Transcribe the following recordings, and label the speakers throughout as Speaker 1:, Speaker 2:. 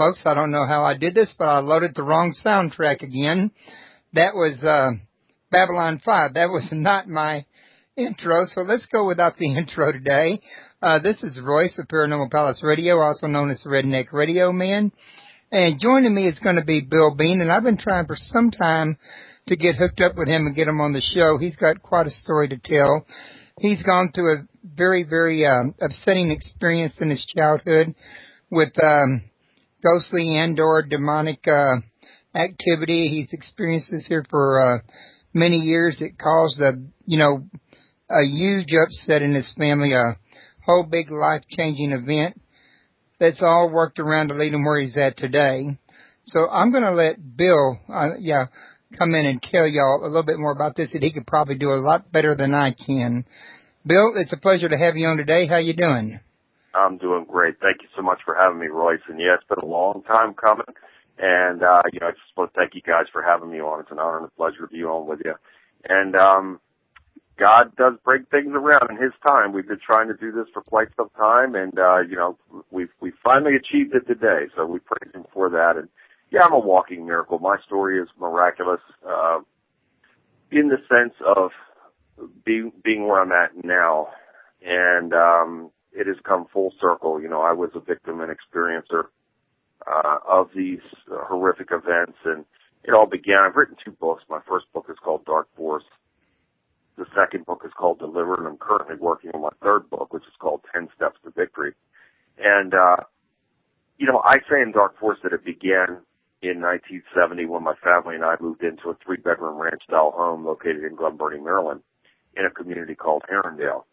Speaker 1: Folks, I don't know how I did this, but I loaded the wrong soundtrack again. That was Babylon 5. That was not my intro, so let's go without the intro today. This is Royce of Paranormal Palace Radio, also known as the Redneck Radio Man. And joining me is going to be Bill Bean, and I've been trying for some time to get hooked up with him and get him on the show. He's got quite a story to tell. He's gone through a very, very upsetting experience in his childhood with ghostly and or demonic activity. He's experienced this here for many years. It caused a huge upset in his family, a whole big life-changing event that's all worked around to lead him where he's at today. So I'm going to let Bill come in and tell y'all a little bit more about this, that he could probably do a lot better than I can. Bill, it's a pleasure to have you on today. How you doing?
Speaker 2: I'm doing great. Thank you so much for having me, Royce. And yeah, it's been a long time coming. And, I just want to thank you guys for having me on. It's an honor and a pleasure to be on with you. And, God does break things around in His time. We've been trying to do this for quite some time, and we finally achieved it today. So we praise Him for that. And yeah, I'm a walking miracle. My story is miraculous in the sense of being where I'm at now, and it has come full circle. I was a victim and experiencer of these horrific events, and it all began. I've written 2 books. My first book is called Dark Force. The second book is called Delivered, and I'm currently working on my third book, which is called 10 Steps to Victory. And, I say in Dark Force that it began in 1970 when my family and I moved into a 3-bedroom ranch-style home located in Glen Burnie, Maryland, in a community called Herondale.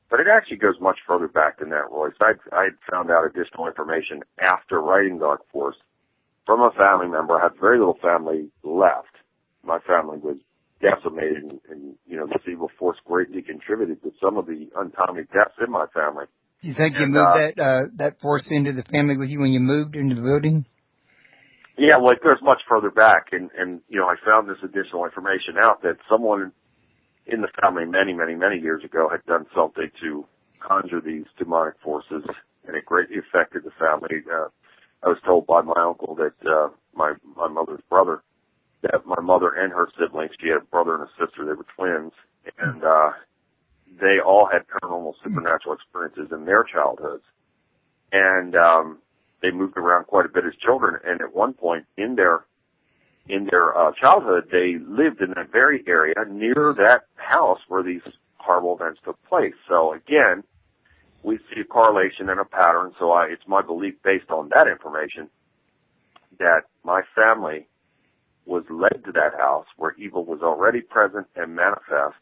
Speaker 2: But it actually goes much further back than that, Royce. I found out additional information after writing Dark Force from a family member. I had very little family left. My family was decimated, and this evil force greatly contributed to some of the untimely deaths in my family.
Speaker 1: You think you moved that force into the family with you when you moved into the building?
Speaker 2: Yeah, well, it goes much further back, and I found this additional information out that someone in the family many, many, many years ago had done something to conjure these demonic forces, and it greatly affected the family. I was told by my uncle that my mother's brother, that my mother and her siblings, she had a brother and a sister, they were twins, and they all had paranormal supernatural experiences in their childhoods. And they moved around quite a bit as children, and at one point in their childhood, they lived in that very area near that house where these horrible events took place. So again, we see a correlation and a pattern. So it's my belief, based on that information, that my family was led to that house where evil was already present and manifest,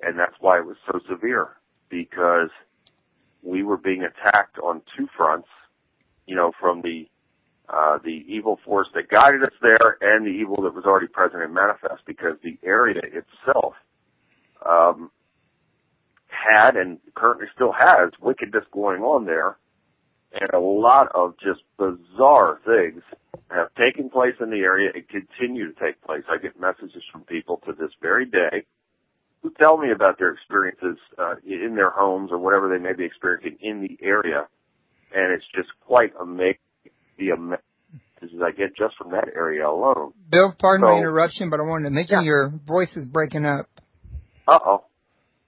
Speaker 2: and that's why it was so severe, because we were being attacked on 2 fronts, from the evil force that guided us there and the evil that was already present and manifest, because the area itself had and currently still has wickedness going on there, and a lot of just bizarre things have taken place in the area and continue to take place. I get messages from people to this very day who tell me about their experiences in their homes or whatever they may be experiencing in the area, and it's just quite amazing the messages I get just from that area alone.
Speaker 1: Bill, pardon my interruption, but I wanted to mention your voice is breaking up.
Speaker 2: Uh-oh.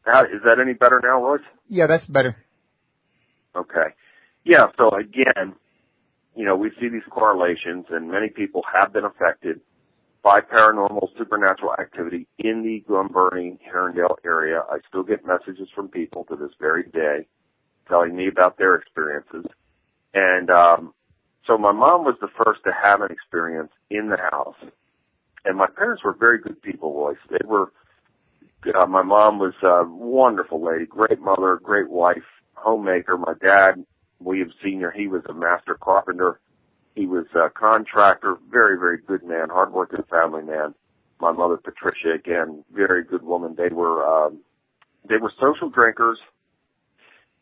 Speaker 2: Is that any better now, Royce?
Speaker 1: Yeah, that's better.
Speaker 2: Okay. Yeah, so again, we see these correlations, and many people have been affected by paranormal supernatural activity in the Glen Burnie, Herondale area. I still get messages from people to this very day telling me about their experiences. And so my mom was the first to have an experience in the house. And my parents were very good people, Royce. They were, my mom was a wonderful lady, great mother, great wife, homemaker. My dad, William Sr., he was a master carpenter. He was a contractor, very, very good man, hardworking family man. My mother, Patricia, again, very good woman. They were social drinkers.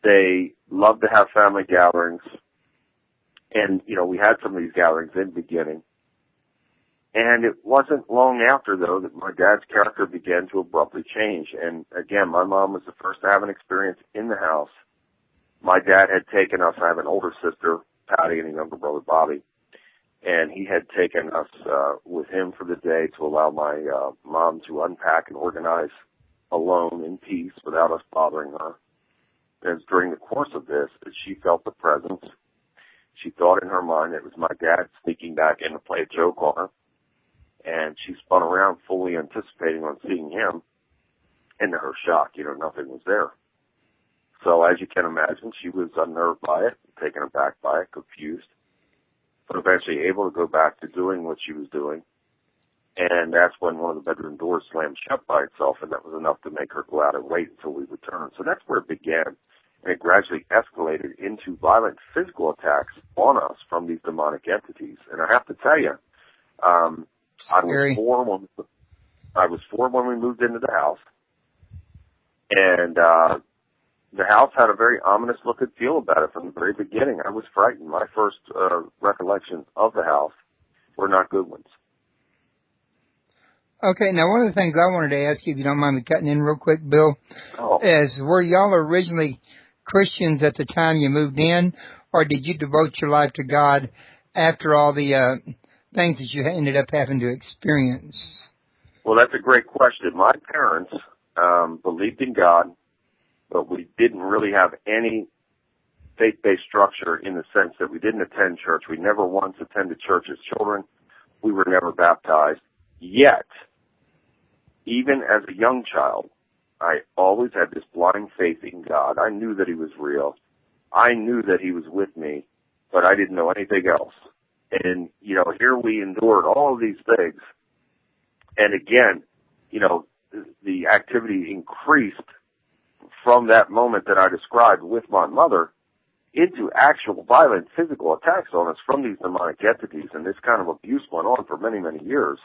Speaker 2: They loved to have family gatherings. And, we had some of these gatherings in the beginning. And it wasn't long after, though, that my dad's character began to abruptly change. And again, my mom was the first to have an experience in the house. My dad had taken us, I have an older sister, Patty and a younger brother, Bobby. And he had taken us with him for the day to allow my mom to unpack and organize alone in peace without us bothering her. And it's during the course of this that she felt the presence. She thought in her mind it was my dad sneaking back in to play a joke on her. And she spun around fully anticipating on seeing him. And to her shock, nothing was there. So as you can imagine, she was unnerved by it, taken aback by it, confused, but eventually able to go back to doing what she was doing. And that's when one of the bedroom doors slammed shut by itself, and that was enough to make her go out and wait until we returned. So that's where it began. And it gradually escalated into violent physical attacks on us from these demonic entities. And I have to tell you, I was 4 when we moved into the house. And the house had a very ominous look and feel about it from the very beginning. I was frightened. My first recollections of the house were not good ones.
Speaker 1: Okay, now one of the things I wanted to ask you, if you don't mind me cutting in real quick, Bill, is were y'all originally Christians at the time you moved in, or did you devote your life to God after all the things that you ended up having to experience?
Speaker 2: Well, that's a great question. My parents believed in God, but we didn't really have any faith-based structure in the sense that we didn't attend church. We never once attended church as children. We were never baptized. Yet, even as a young child, I always had this blind faith in God. I knew that he was real. I knew that he was with me, but I didn't know anything else. And, here we endured all of these things. And again, the activity increased from that moment that I described with my mother into actual violent physical attacks on us from these demonic entities. And this kind of abuse went on for many, many years.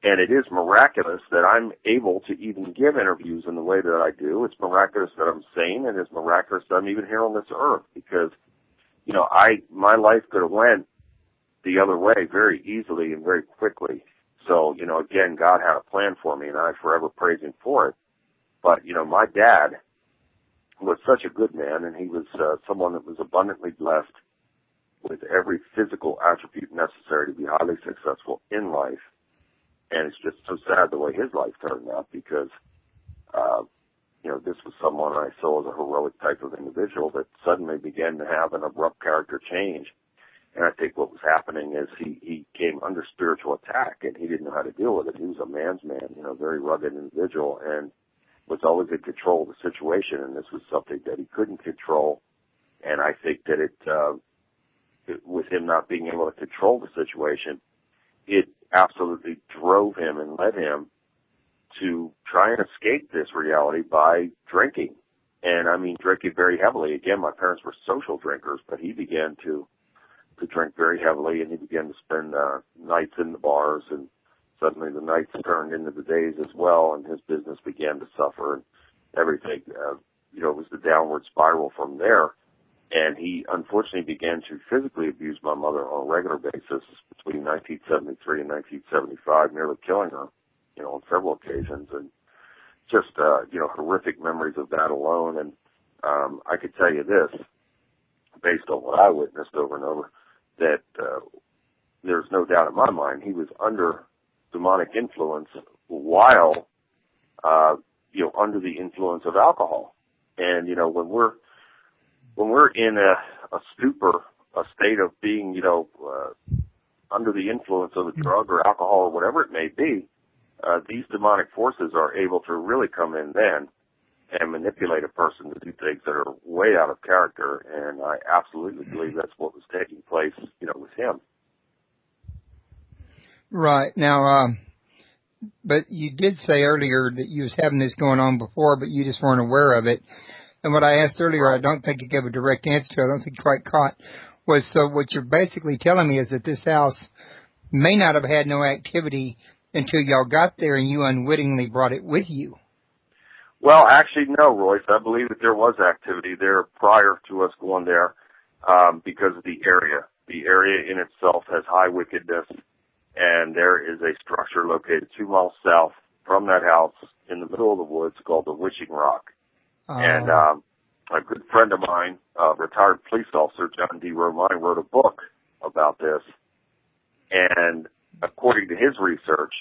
Speaker 2: And it is miraculous that I'm able to even give interviews in the way that I do. It's miraculous that I'm sane, and it's miraculous that I'm even here on this earth because, my life could have went the other way very easily and very quickly. So, again, God had a plan for me, and I forever praise him for it. But, my dad was such a good man, and he was someone that was abundantly blessed with every physical attribute necessary to be highly successful in life. And it's just so sad the way his life turned out because, this was someone I saw as a heroic type of individual that suddenly began to have an abrupt character change. And I think what was happening is he came under spiritual attack and he didn't know how to deal with it. He was a man's man, very rugged individual and was always in control of the situation. And this was something that he couldn't control. And I think that with him not being able to control the situation, it absolutely drove him and led him to try and escape this reality by drinking. And I mean, drinking very heavily. Again, my parents were social drinkers, but he began to drink very heavily, and he began to spend nights in the bars, and suddenly the nights turned into the days as well, and his business began to suffer, and everything, it was the downward spiral from there. And he unfortunately began to physically abuse my mother on a regular basis between 1973 and 1975, nearly killing her, on several occasions, and just, horrific memories of that alone. And I could tell you this, based on what I witnessed over and over, that there's no doubt in my mind he was under demonic influence while, under the influence of alcohol. And, when we're in a stupor, a state of being, under the influence of a drug or alcohol or whatever it may be, these demonic forces are able to really come in then and manipulate a person to do things that are way out of character. And I absolutely believe that's what was taking place, with him.
Speaker 1: Right. Now, but you did say earlier that you was having this going on before, but you just weren't aware of it. And what I asked earlier, I don't think you gave a direct answer to, I don't think you quite caught, was so what you're basically telling me is that this house may not have had no activity until y'all got there and you unwittingly brought it with you.
Speaker 2: Well, actually, no, Royce. I believe that there was activity there prior to us going there because of the area. The area in itself has high wickedness, and there is a structure located 2 miles south from that house in the middle of the woods called the Witching Rock. And a good friend of mine, retired police officer, John D. Romine, wrote a book about this. And according to his research,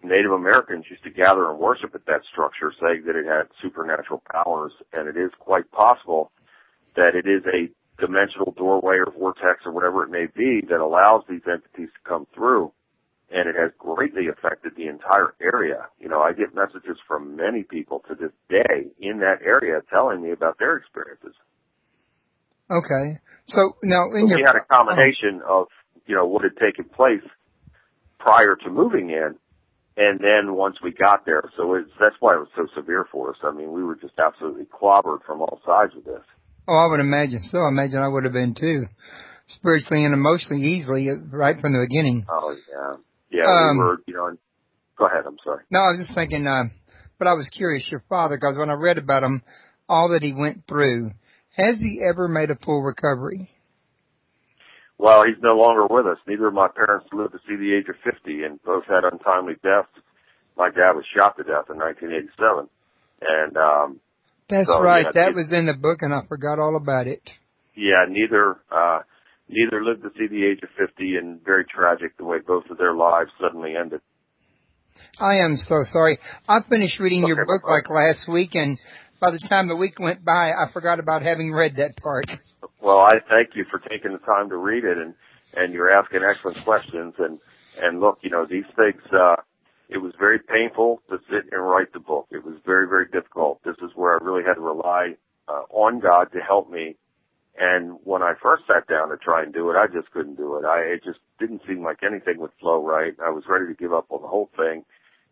Speaker 2: Native Americans used to gather and worship at that structure, saying that it had supernatural powers, and it is quite possible that it is a dimensional doorway or vortex or whatever it may be that allows these entities to come through, and it has greatly affected the entire area. You know, I get messages from many people to this day in that area telling me about their experiences.
Speaker 1: Okay. So now
Speaker 2: we had a combination of, you know, what had taken place prior to moving in, and then once we got there. So that's why it was so severe for us. I mean, we were just absolutely clobbered from all sides with this.
Speaker 1: Oh, I would imagine so. I imagine I would have been too, spiritually and emotionally easily right from the beginning.
Speaker 2: Oh, yeah. Yeah, we were, you know, go ahead, I'm sorry.
Speaker 1: No, I was just thinking, but I was curious, your father, because when I read about him, all that he went through, has he ever made a full recovery?
Speaker 2: Well, he's no longer with us. Neither of my parents lived to see the age of 50, and both had untimely deaths. My dad was shot to death in 1987. And
Speaker 1: that's
Speaker 2: so,
Speaker 1: right.
Speaker 2: Yeah,
Speaker 1: that was in the book, and I forgot all about it.
Speaker 2: Yeah, neither lived to see the age of 50, and very tragic the way both of their lives suddenly ended.
Speaker 1: I am so sorry. I finished reading your book like last week, and by the time the week went by, I forgot about having read that part.
Speaker 2: Well, I thank you for taking the time to read it, and you're asking excellent questions. And look, you know, these things, it was very painful to sit and write the book. It was very, very difficult. This is where I really had to rely on God to help me. And when I first sat down to try and do it, I just couldn't do it. It just didn't seem like anything would flow right. I was ready to give up on the whole thing.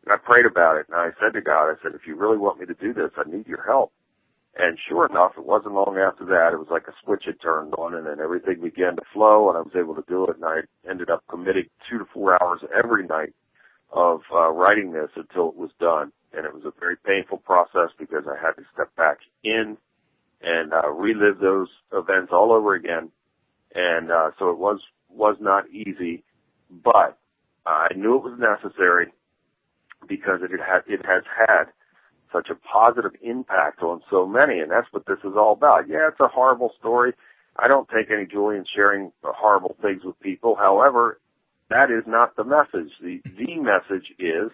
Speaker 2: And I prayed about it, and I said to God, I said, if you really want me to do this, I need your help. And sure enough, it wasn't long after that. It was like a switch had turned on, and then everything began to flow, and I was able to do it. And I ended up committing 2 to 4 hours every night of writing this until it was done. And it was a very painful process because I had to step back in and relive those events all over again. And so it was not easy, but I knew it was necessary because it has had such a positive impact on so many, and that's what this is all about. Yeah, it's a horrible story. I don't take any joy in sharing horrible things with people. However, that is not the message. The message is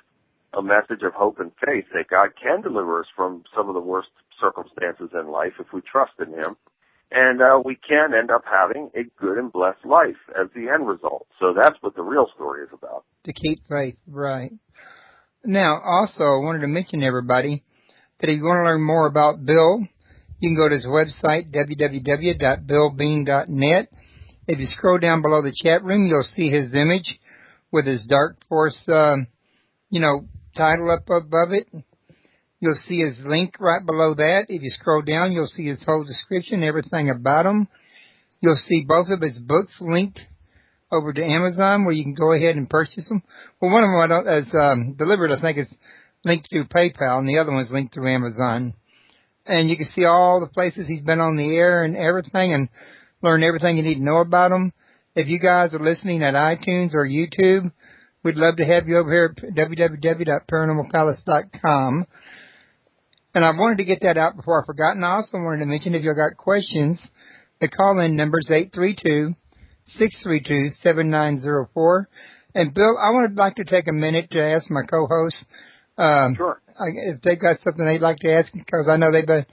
Speaker 2: a message of hope and faith that God can deliver us from some of the worst circumstances in life if we trust in Him, and we can end up having a good and blessed life as the end result. So that's what the real story is about.
Speaker 1: To keep faith, right. Now, also, I wanted to mention to everybody that if you want to learn more about Bill, you can go to his website, www.billbean.net. If you scroll down below the chat room, you'll see his image with his Dark Force, title up above it. You'll see his link right below that. If you scroll down, you'll see his whole description, everything about him. You'll see both of his books linked over to Amazon, where you can go ahead and purchase them. Well, one of them is delivered, I think, is linked through PayPal, and the other one's linked through Amazon. And you can see all the places he's been on the air and everything, and learn everything you need to know about him. If you guys are listening at iTunes or YouTube, we'd love to have you over here at www.paranormalpalace.com. And I wanted to get that out before I forgot, and I also wanted to mention if you've got questions, the call-in number is 832-632-7904. And Bill, I would like to take a minute to ask my co-hosts
Speaker 2: Sure.
Speaker 1: if they've got something they'd like to ask, because I know they've been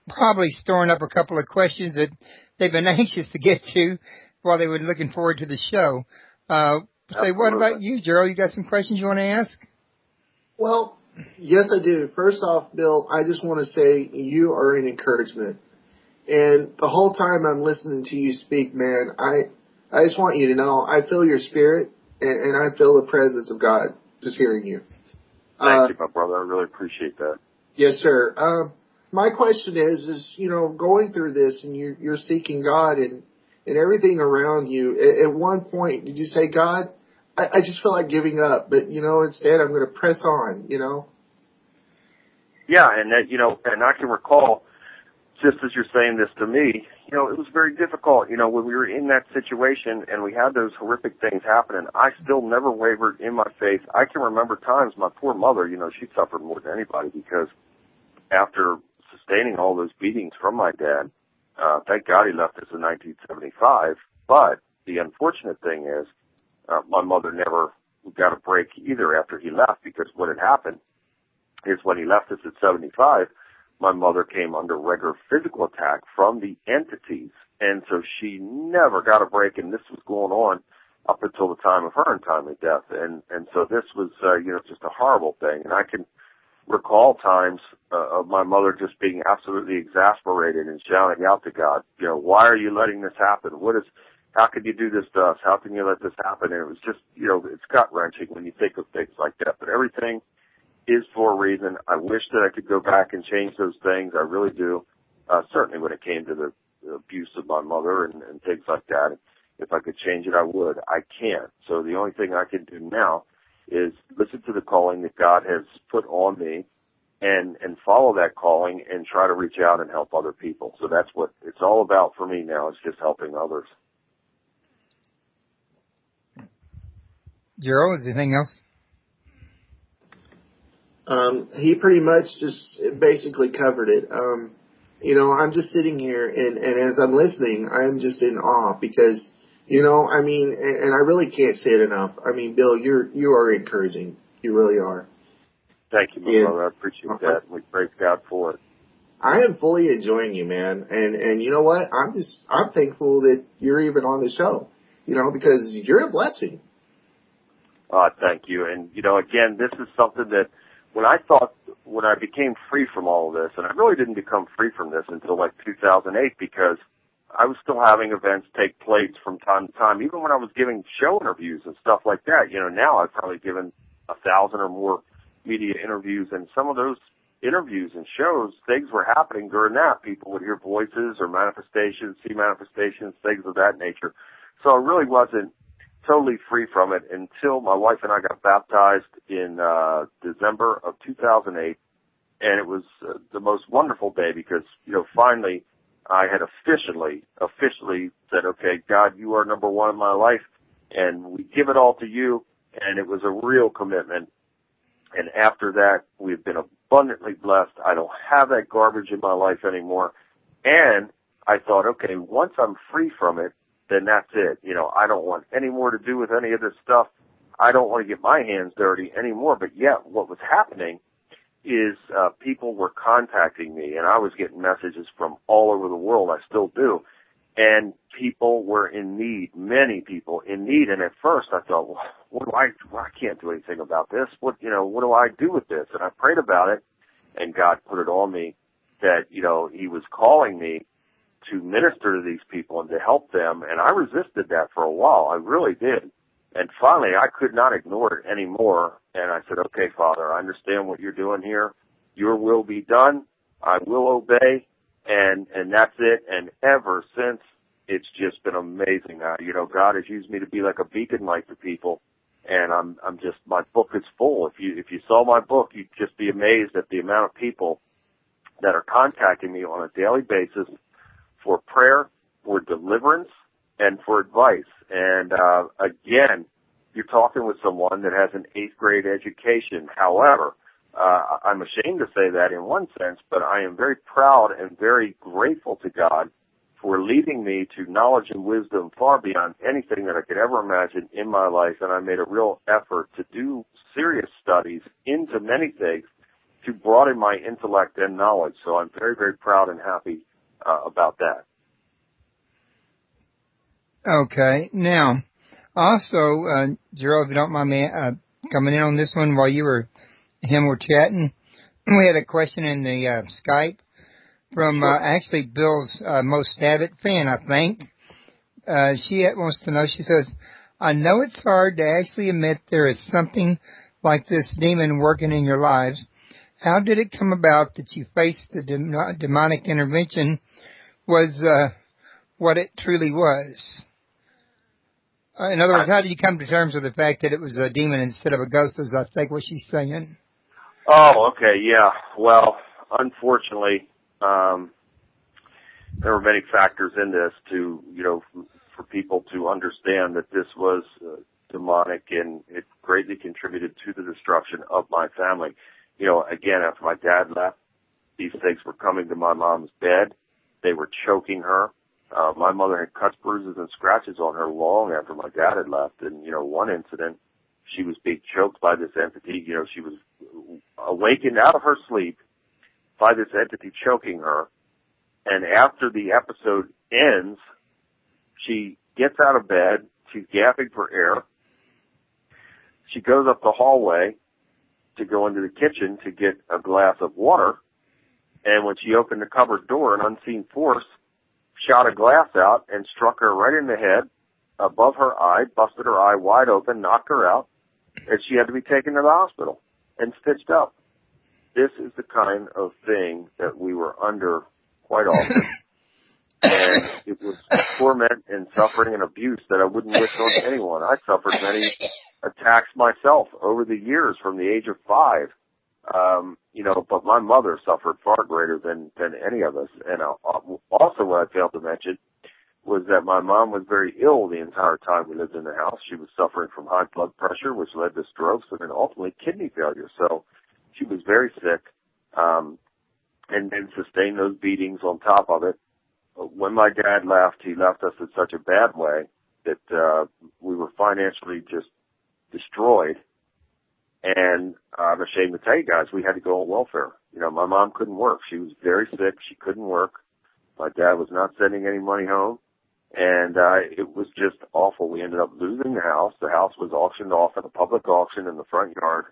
Speaker 1: probably storing up a couple of questions that they've been anxious to get to while they were looking forward to the show. Say, what about you, Gerald? You got some questions you want to ask?
Speaker 3: Well, yes, I do. First off, Bill, I just want to say you are an encouragement. And the whole time I'm listening to you speak, man, I just want you to know I feel your spirit, and I feel the presence of God just hearing you.
Speaker 2: Thank you, my brother. I really appreciate that.
Speaker 3: Yes, sir. My question is, going through this and you're seeking God and everything around you, at one point, did you say, God, I just feel like giving up, but, instead I'm going to press on,
Speaker 2: Yeah, and that, and I can recall, just as you're saying this to me, it was very difficult, when we were in that situation and we had those horrific things happening. I still never wavered in my faith. I can remember times my poor mother, she suffered more than anybody because after sustaining all those beatings from my dad. Thank God he left us in 1975. But the unfortunate thing is, my mother never got a break either after he left, because what had happened is when he left us at 75, my mother came under regular physical attack from the entities. And so she never got a break, and this was going on up until the time of her untimely death. And so this was, just a horrible thing. And I can recall times of my mother just being absolutely exasperated and shouting out to God, why are you letting this happen? How could you do this to us? How can you let this happen? And it was just, it's gut-wrenching when you think of things like that. But everything is for a reason. I wish that I could go back and change those things. I really do. Certainly when it came to the abuse of my mother and things like that. If I could change it, I would. I can't. So the only thing I can do now is listen to the calling that God has put on me and follow that calling and try to reach out and help other people. So that's what it's all about for me now, is just helping others.
Speaker 1: Gerald, is anything else?
Speaker 3: He pretty much just basically covered it. I'm just sitting here, and as I'm listening, I'm just in awe because, and I really can't say it enough. I mean, Bill, you are encouraging. You really are.
Speaker 2: Thank you, my brother. I appreciate that. We praise God for it.
Speaker 3: I am fully enjoying you, man. And you know what? I'm thankful that you're even on the show, because you're a blessing.
Speaker 2: Thank you. And, again, this is something that when I became free from all of this, and I really didn't become free from this until like 2008, because I was still having events take place from time to time, even when I was giving show interviews and stuff like that. Now I've probably given 1,000 or more media interviews, and some of those interviews and shows, things were happening during that. People would hear voices or manifestations, see manifestations, things of that nature. So I really wasn't totally free from it until my wife and I got baptized in December of 2008, and it was the most wonderful day because, finally I had officially said, okay, God, you are number one in my life, and we give it all to you, and it was a real commitment. And after that, we've been abundantly blessed. I don't have that garbage in my life anymore, and I thought, okay, once I'm free from it, then that's it. I don't want any more to do with any of this stuff. I don't want to get my hands dirty anymore. But yet what was happening is people were contacting me, and I was getting messages from all over the world. I still do. And people were in need, many people in need. And at first I thought, well, I can't do anything about this. What do I do with this? And I prayed about it, and God put it on me that, he was calling me to minister to these people and to help them. And I resisted that for a while. I really did. And finally, I could not ignore it anymore. And I said, okay, Father, I understand what you're doing here. Your will be done. I will obey. And that's it. And ever since, it's just been amazing. God has used me to be like a beacon light to people. And I'm just, my book is full. If you saw my book, you'd just be amazed at the amount of people that are contacting me on a daily basis for prayer, for deliverance, and for advice. And again, you're talking with someone that has an 8th grade education. However, I'm ashamed to say that in one sense, but I am very proud and very grateful to God for leading me to knowledge and wisdom far beyond anything that I could ever imagine in my life. And I made a real effort to do serious studies into many things to broaden my intellect and knowledge. So I'm very, very proud and happy about that.
Speaker 1: Okay. Now, also, Gerald, if you don't mind me coming in on this one while you were chatting, we had a question in the Skype from actually Bill's most avid fan, I think. She wants to know, she says, I know it's hard to actually admit there is something like this demon working in your lives. How did it come about that you faced the demonic intervention was what it truly was? In other words, how did you come to terms with the fact that it was a demon instead of a ghost, as I think what she's saying?
Speaker 2: Oh, okay, yeah. Well, unfortunately, there were many factors in this to, for people to understand that this was demonic, and it greatly contributed to the destruction of my family. Again, after my dad left, These things were coming to my mom's bed. They were choking her. My mother had cuts, bruises, and scratches on her long after my dad had left. And, one incident, she was being choked by this entity. She was awakened out of her sleep by this entity choking her. And after the episode ends, she gets out of bed. She's gasping for air. She goes up the hallway to go into the kitchen to get a glass of water. And when she opened the cupboard door, an unseen force shot a glass out and struck her right in the head, above her eye, busted her eye wide open, knocked her out, and she had to be taken to the hospital and stitched up. This is the kind of thing that we were under quite often. And it was torment and suffering and abuse that I wouldn't wish on anyone. I suffered many attacks myself over the years from the age of 5. But my mother suffered far greater than any of us. And also what I failed to mention was that my mom was very ill the entire time we lived in the house. She was suffering from high blood pressure, which led to strokes and then ultimately kidney failure. So she was very sick, and then sustained those beatings on top of it. When my dad left, he left us in such a bad way that we were financially just destroyed. And I'm ashamed to tell you guys, we had to go on welfare. My mom couldn't work. She was very sick. She couldn't work. My dad was not sending any money home. And it was just awful. We ended up losing the house. The house was auctioned off at a public auction in the front yard.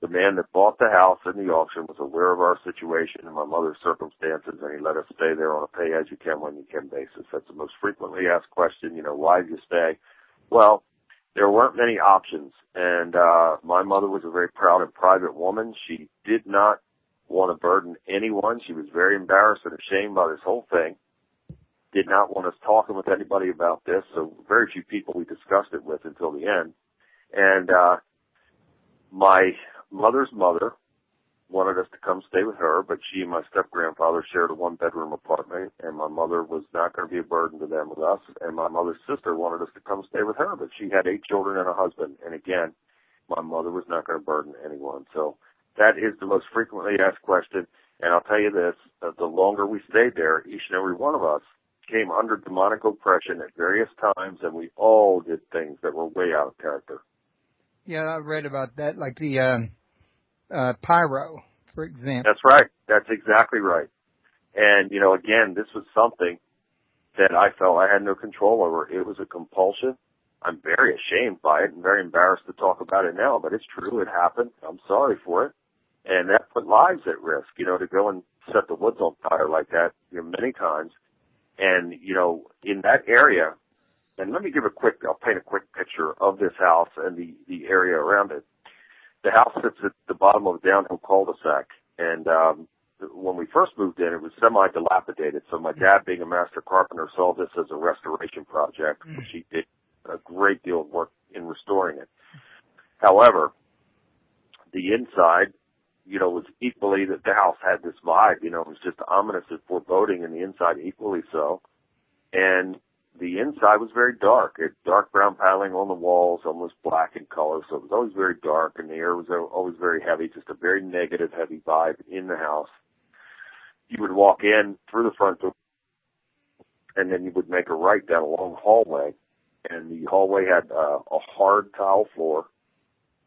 Speaker 2: The man that bought the house in the auction was aware of our situation and my mother's circumstances, and he let us stay there on a pay-as-you-can, when-you-can basis. That's the most frequently asked question, why did you stay? Well, there weren't many options, and my mother was a very proud and private woman. She did not want to burden anyone. She was very embarrassed and ashamed by this whole thing. Did not want us talking with anybody about this, so very few people we discussed it with until the end. And my mother's mother wanted us to come stay with her, but she and my step-grandfather shared a one-bedroom apartment, and my mother was not going to be a burden to them with us. And my mother's sister wanted us to come stay with her, but she had 8 children and a husband. And again, my mother was not going to burden anyone. So that is the most frequently asked question. And I'll tell you this, the longer we stayed there, each and every one of us came under demonic oppression at various times, and we all did things that were way out of character.
Speaker 1: Yeah, I read about that, like the pyro, for example.
Speaker 2: That's right. That's exactly right. And, again, this was something that I felt I had no control over. It was a compulsion. I'm very ashamed by it and very embarrassed to talk about it now, but it's true. It happened. I'm sorry for it. And that put lives at risk, to go and set the woods on fire like that, many times. And, in that area, and let me I'll paint a quick picture of this house and the area around it. The house sits at the bottom of a downhill cul-de-sac, and when we first moved in, it was semi-dilapidated. So my dad, being a master carpenter, saw this as a restoration project, which he did a great deal of work in restoring it. However, the inside, was equally, that the house had this vibe, it was just ominous and foreboding, and the inside equally so. And the inside was very dark. It dark brown paneling on the walls, almost black in color, so it was always very dark, and the air was always very heavy, just a very negative, heavy vibe in the house. You would walk in through the front door, and then you would make a right down a long hallway, and the hallway had a hard tile floor,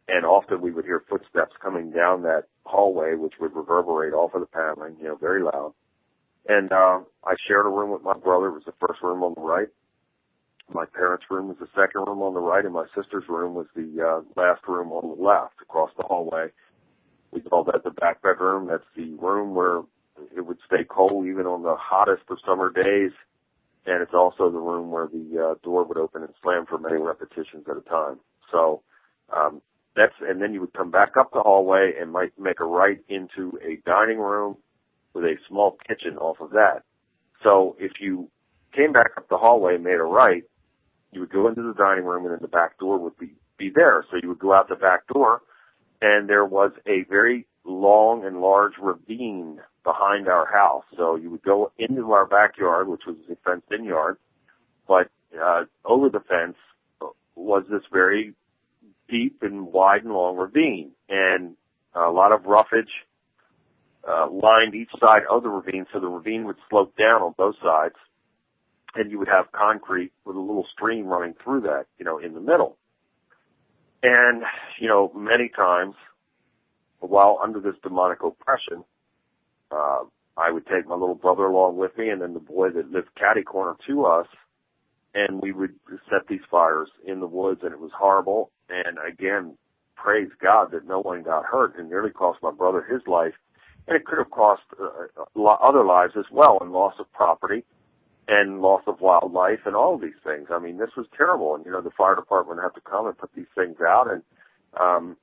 Speaker 2: and often we would hear footsteps coming down that hallway, which would reverberate off of the paneling, very loud. And I shared a room with my brother. It was the first room on the right. My parents' room was the second room on the right, and my sister's room was the last room on the left across the hallway. We call that the back bedroom. That's the room where it would stay cold even on the hottest of summer days. And it's also the room where the door would open and slam for many repetitions at a time. So and then you would come back up the hallway and might make a right into a dining room with a small kitchen off of that. So if you came back up the hallway and made a right, you would go into the dining room, and then the back door would be there. So you would go out the back door, and there was a very long and large ravine behind our house. So you would go into our backyard, which was a fenced-in yard, but over the fence was this very deep and wide and long ravine, and a lot of roughage, lined each side of the ravine, so the ravine would slope down on both sides, and you would have concrete with a little stream running through that, in the middle. And, many times, while under this demonic oppression, I would take my little brother along with me, and then the boy that lived catty corner to us, and we would set these fires in the woods, and it was horrible. And again, praise God that no one got hurt. It nearly cost my brother his life, and it could have cost other lives as well, and loss of property and loss of wildlife and all of these things. I mean, this was terrible, and the fire department had to come and put these things out, and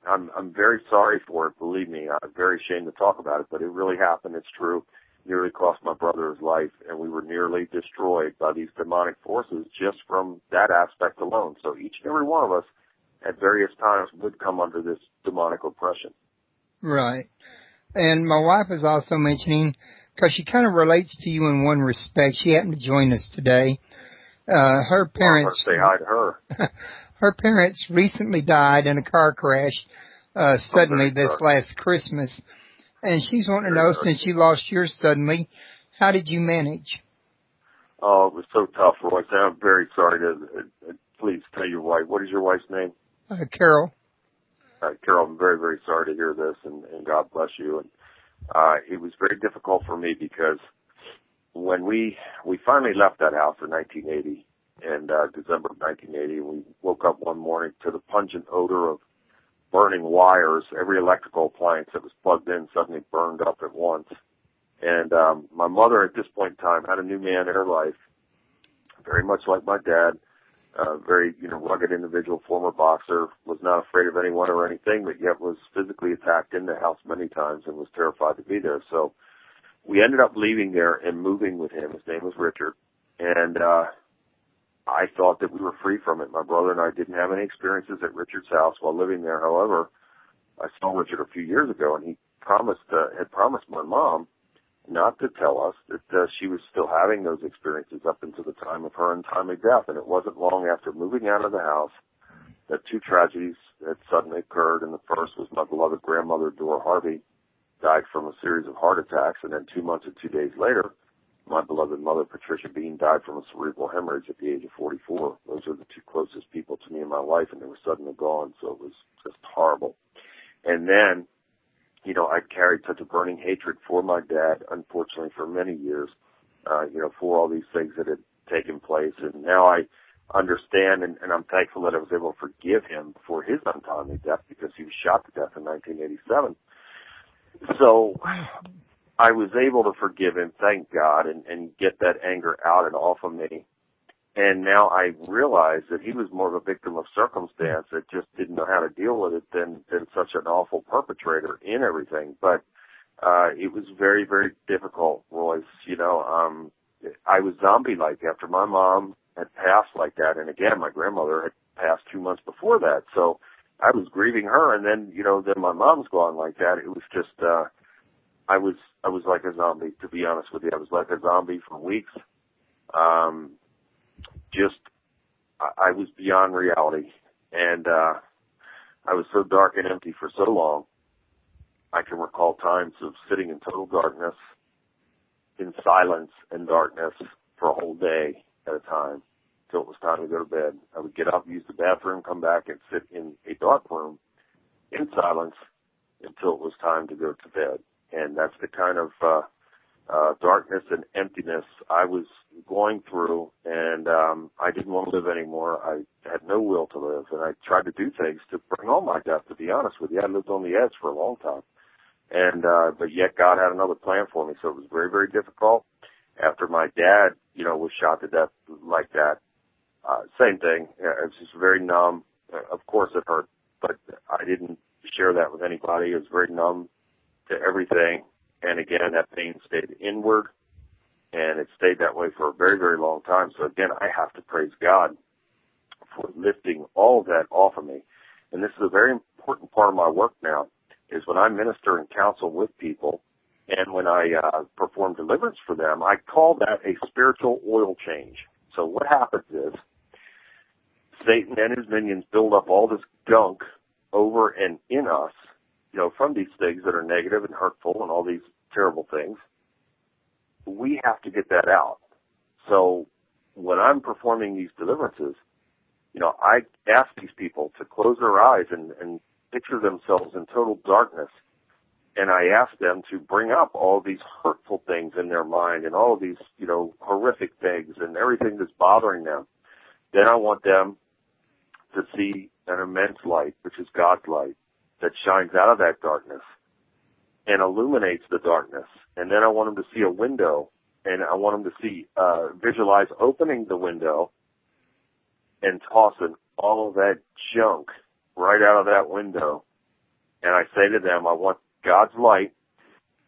Speaker 2: I'm very sorry for it. Believe me, I'm very ashamed to talk about it, but it really happened. It's true. Nearly cost my brother his life, and we were nearly destroyed by these demonic forces just from that aspect alone. So each and every one of us at various times would come under this demonic oppression.
Speaker 1: Right. And my wife was also mentioning, because she kind of relates to you in one respect, she happened to join us today. Her parents...
Speaker 2: Say hi to her.
Speaker 1: Her parents recently died in a car crash suddenly this last Christmas. And she's wanting to know, since you lost yours suddenly, how did you manage?
Speaker 2: Oh, it was so tough, Royce. I'm very sorry to... please tell your wife. What is your wife's name?
Speaker 1: Carol.
Speaker 2: Carol, I'm very, very sorry to hear this, and God bless you. And it was very difficult for me because when we finally left that house in 1980, in December of 1980, we woke up one morning to the pungent odor of burning wires. Every electrical appliance that was plugged in suddenly burned up at once. And my mother at this point in time had a new man in her life, very much like my dad, very, rugged individual, former boxer, was not afraid of anyone or anything, but yet was physically attacked in the house many times and was terrified to be there. So we ended up leaving there and moving with him. His name was Richard. And I thought that we were free from it. My brother and I didn't have any experiences at Richard's house while living there. However, I saw Richard a few years ago, and he had promised my mom not to tell us that she was still having those experiences up until the time of her untimely death. And it wasn't long after moving out of the house that two tragedies had suddenly occurred. And the first was my beloved grandmother, Dora Harvey, died from a series of heart attacks. And then 2 months and 2 days later, my beloved mother, Patricia Bean, died from a cerebral hemorrhage at the age of 44. Those are the two closest people to me in my life, and they were suddenly gone. So it was just horrible. And then, I carried such a burning hatred for my dad, unfortunately, for many years, for all these things that had taken place. And now I understand, and I'm thankful that I was able to forgive him for his untimely death because he was shot to death in 1987. So I was able to forgive him, thank God, and get that anger out and off of me. And now I realize that he was more of a victim of circumstance that just didn't know how to deal with it than such an awful perpetrator in everything. But it was very, very difficult, Royce. I was zombie-like after my mom had passed like that. And again, my grandmother had passed 2 months before that. So I was grieving her. And then, then my mom's gone like that. It was just, I was like a zombie, to be honest with you. I was like a zombie for weeks. I was beyond reality, and I was so dark and empty for so long. I can recall times of sitting in total darkness, in silence and darkness for a whole day at a time, till it was time to go to bed. I would get up, use the bathroom, come back, and sit in a dark room in silence until it was time to go to bed. And that's the kind of darkness and emptiness I was going through, and I didn't want to live anymore. I had no will to live, and I tried to do things to bring on my death, to be honest with you. I lived on the edge for a long time, and but yet God had another plan for me, so it was very, very difficult. After my dad, was shot to death like that, same thing. I was just very numb. Of course it hurt, but I didn't share that with anybody. I was very numb to everything. And again, that pain stayed inward, and it stayed that way for a very, very long time. So again, I have to praise God for lifting all of that off of me. And this is a very important part of my work now, is when I minister and counsel with people, and when I perform deliverance for them, I call that a spiritual oil change. So what happens is Satan and his minions build up all this gunk over and in us, from these things that are negative and hurtful and all these terrible things, we have to get that out. So when I'm performing these deliverances, I ask these people to close their eyes and picture themselves in total darkness. And I ask them to bring up all these hurtful things in their mind and all of these, horrific things and everything that's bothering them. Then I want them to see an immense light, which is God's light, that shines out of that darkness and illuminates the darkness. And then I want them to see a window, and I want them to see, visualize opening the window and tossing all of that junk right out of that window. And I say to them, I want God's light.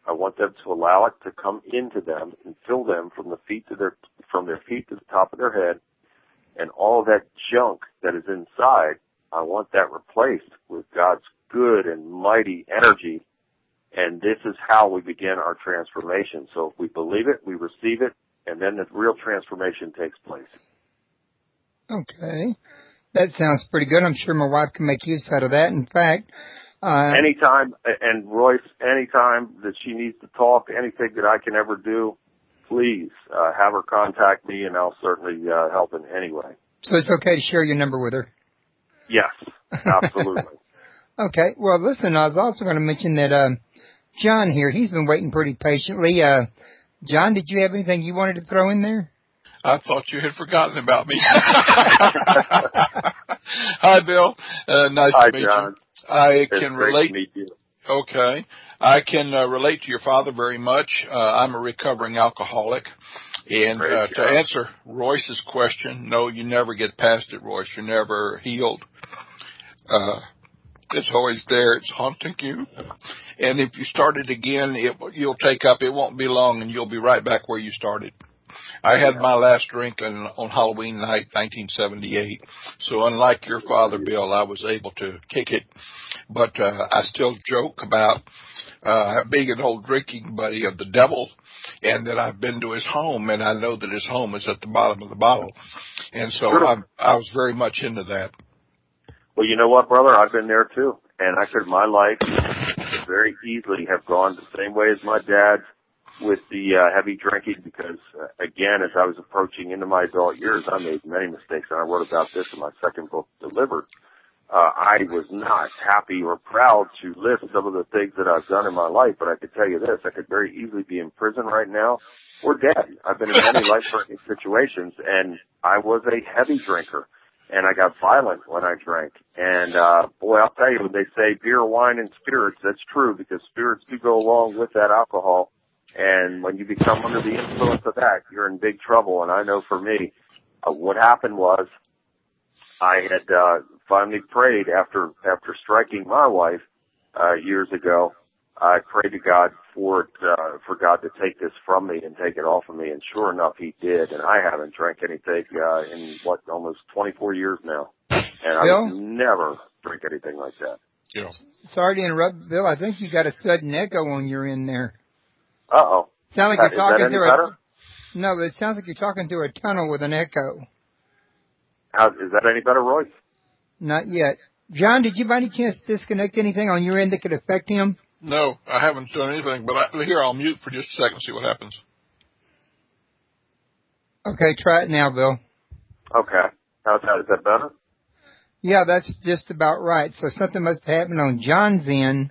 Speaker 2: I want them to allow it to come into them and fill them from their feet to the top of their head. And all of that junk that is inside, I want that replaced with God's good and mighty energy. And this is how we begin our transformation. So if we believe it, we receive it, and then the real transformation takes place.
Speaker 1: Okay. That sounds pretty good. I'm sure my wife can make use out of that. In fact,
Speaker 2: anytime, and Royce, anytime that she needs to talk, anything that I can ever do, please have her contact me, and I'll certainly help in any way.
Speaker 1: So it's okay to share your number with her?
Speaker 2: Yes, absolutely.
Speaker 1: Okay. Well, listen, I was also going to mention that John here, he's been waiting pretty patiently. John, did you have anything you wanted to throw in there?
Speaker 4: I thought you had forgotten about me. Hi, Bill. Nice to meet
Speaker 2: John.
Speaker 4: you.
Speaker 2: It's
Speaker 4: can
Speaker 2: great
Speaker 4: relate.
Speaker 2: to meet you.
Speaker 4: Okay. I can relate to your father very much. I'm a recovering alcoholic. And to answer Royce's question, no, you never get past it, Royce. You're never healed. It's always there. It's haunting you. And if you start it again, you'll take up. It won't be long, and you'll be right back where you started. I had my last drink on Halloween night, 1978. So unlike your father, Bill, I was able to kick it. But I still joke about being an old drinking buddy of the devil, and that I've been to his home, and I know that his home is at the bottom of the bottle. And so I was very much into that.
Speaker 2: Well, you know what, brother? I've been there too. And my life could very easily have gone the same way as my dad's with the heavy drinking, because, again, as I was approaching into my adult years, I made many mistakes, and I wrote about this in my second book, Delivered. I was not happy or proud to list some of the things that I've done in my life, but I could tell you this, I could very easily be in prison right now or dead. I've been in many life-threatening situations, and I was a heavy drinker, and I got violent when I drank. And, boy, I'll tell you, when they say beer, wine, and spirits, that's true, because spirits do go along with that alcohol. And when you become under the influence of that, you're in big trouble. And I know for me, what happened was I had finally prayed after striking my wife years ago. I prayed to God for God to take this from me and take it off of me. And sure enough, He did. And I haven't drank anything in almost 24 years now. And
Speaker 1: Bill?
Speaker 2: I would never drink anything like that.
Speaker 4: Yeah.
Speaker 1: Sorry to interrupt, Bill. I think you got a sudden echo on your end there.
Speaker 2: Uh-oh.
Speaker 1: Sounds like you're talking
Speaker 2: to better?
Speaker 1: No, it sounds like you're talking to a tunnel with an echo.
Speaker 2: Is that any better, Royce?
Speaker 1: Not yet. John, did you by any chance disconnect anything on your end that could affect him?
Speaker 4: No, I haven't done anything, but here, I'll mute for just a second and see what happens.
Speaker 1: Okay, try it now, Bill.
Speaker 2: Okay. How's that? Is that better?
Speaker 1: Yeah, that's just about right. So something must have happened on John's end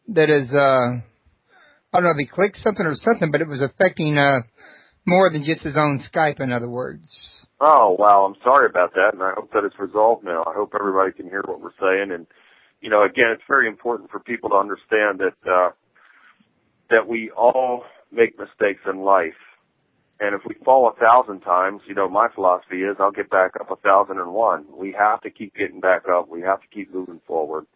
Speaker 1: that is, I don't know if he clicked something or something, but it was affecting more than just his own Skype, in other words.
Speaker 2: Oh, wow. I'm sorry about that, and I hope that it's resolved now. I hope everybody can hear what we're saying. And, again, it's very important for people to understand that we all make mistakes in life. And if we fall 1,000 times, my philosophy is I'll get back up 1,001. We have to keep getting back up. We have to keep moving forward.